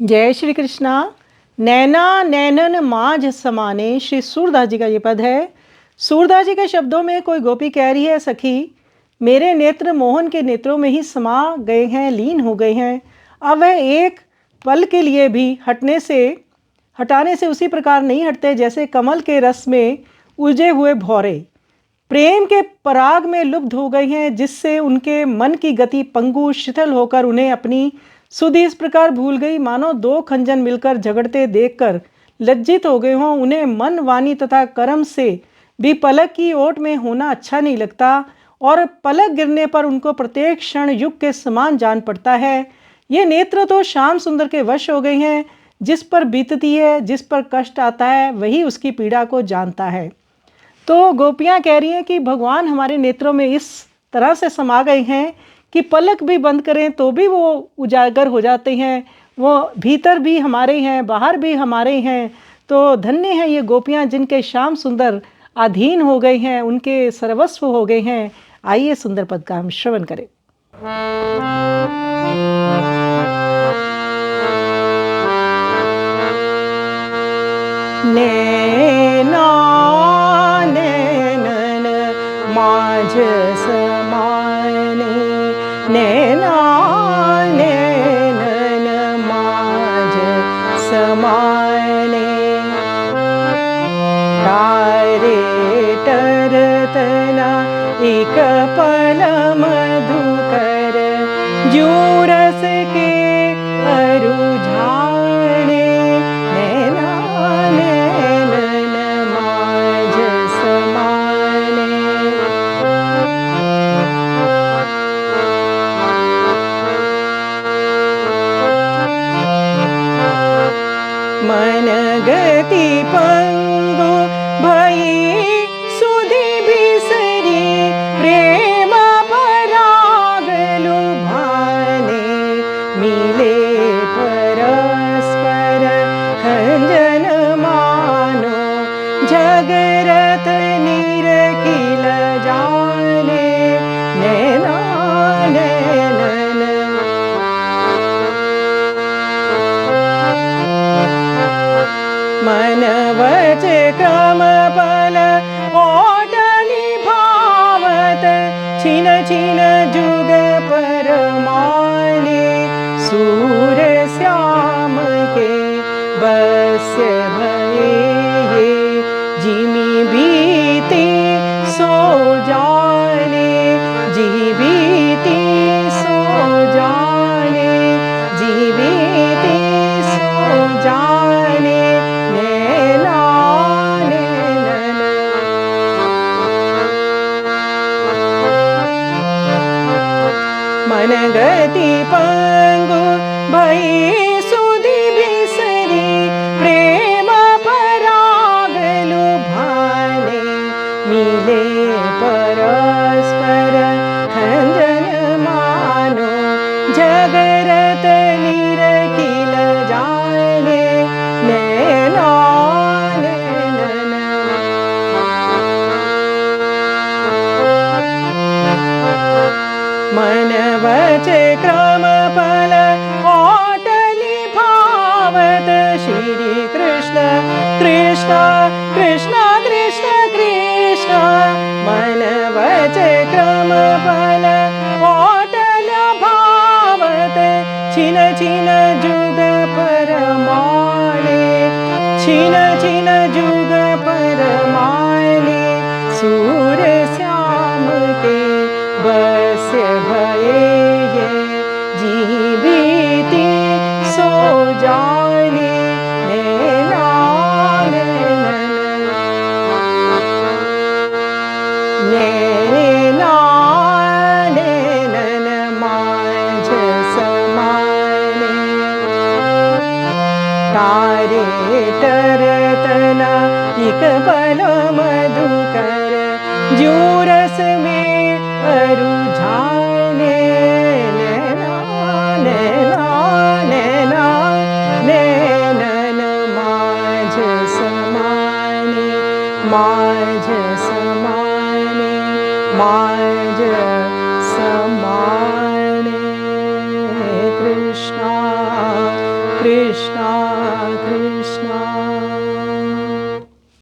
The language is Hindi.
जय श्री कृष्णा। नैना नैनन माझ समाने, श्री सूरदास जी का ये पद है। सूरदास जी के शब्दों में कोई गोपी कह रही है, सखी मेरे नेत्र मोहन के नेत्रों में ही समा गए हैं, लीन हो गए हैं। अब वह एक पल के लिए भी हटाने से उसी प्रकार नहीं हटते जैसे कमल के रस में उलझे हुए भौरे प्रेम के पराग में लुब्ध हो गए हैं, जिससे उनके मन की गति पंगु शिथिल होकर उन्हें अपनी सुधि इस प्रकार भूल गई, मानो दो खंजन मिलकर झगड़ते देखकर लज्जित हो गए हों। उन्हें मन, वाणी तथा कर्म से भी पलक की ओट में होना अच्छा नहीं लगता और पलक गिरने पर उनको प्रत्येक क्षण युग के समान जान पड़ता है। ये नेत्र तो श्याम सुंदर के वश हो गए हैं। जिस पर बीतती है, जिस पर कष्ट आता है, वही उसकी पीड़ा को जानता है। तो गोपियाँ कह रही हैं कि भगवान हमारे नेत्रों में इस तरह से समा गए हैं कि पलक भी बंद करें तो भी वो उजागर हो जाते हैं। वो भीतर भी हमारे हैं, बाहर भी हमारे हैं। तो धन्य हैं ये गोपियाँ जिनके श्याम सुंदर अधीन हो गए हैं, उनके सर्वस्व हो गए हैं। आइए सुंदर पद का हम श्रवण करें। नैना नैनन माझ समाने, नैना नैनन माझ समाने। तारे तरतना एक पल मधुकर, ज्यों रस के अरु झाने। नैना नैनन माझ समाने। मन गति पंगु भई सुधि बिसरी, प्रेम पराग लुभाने। मिले परस्पर खंजन मानो, जगरत निरखिल जाने। नैना नैनन मन वच क्रम पल ओट निभावत, छिन छिन जुग परमाने। सूर श्याम के बस्य भये ये, जिमि बीती सो जाने। जी बीती सो जाने, जी बीती सो जाने। नैना नैनन मन गति पंगु भई सुधि बिसरी, प्रेम पराग लुभाने। मिले परस्पर खंजन मानो, जगरत निरखिल जाने। नैना नैनन मन वच क्रम पल ओट निभावत, श्री कृष्ण कृष्ण कृष्ण कृष्ण कृष्ण। मन वच क्रम पल ओट निभावत, छिन छिन जुग परमाने। छिन छिन जुग परमाने। सूर श्याम के बस्य भये ये, जी बीती सो जाने। नैना नैनन नैना नैनन माझ समाने। तारे तरतना एक पल मधुकर, ज्यों रस में अरु झाने। नैना नैना नैना नैनन माझ समाने, माझ समाने, माझ समाने। कृष्णा कृष्णा कृष्णा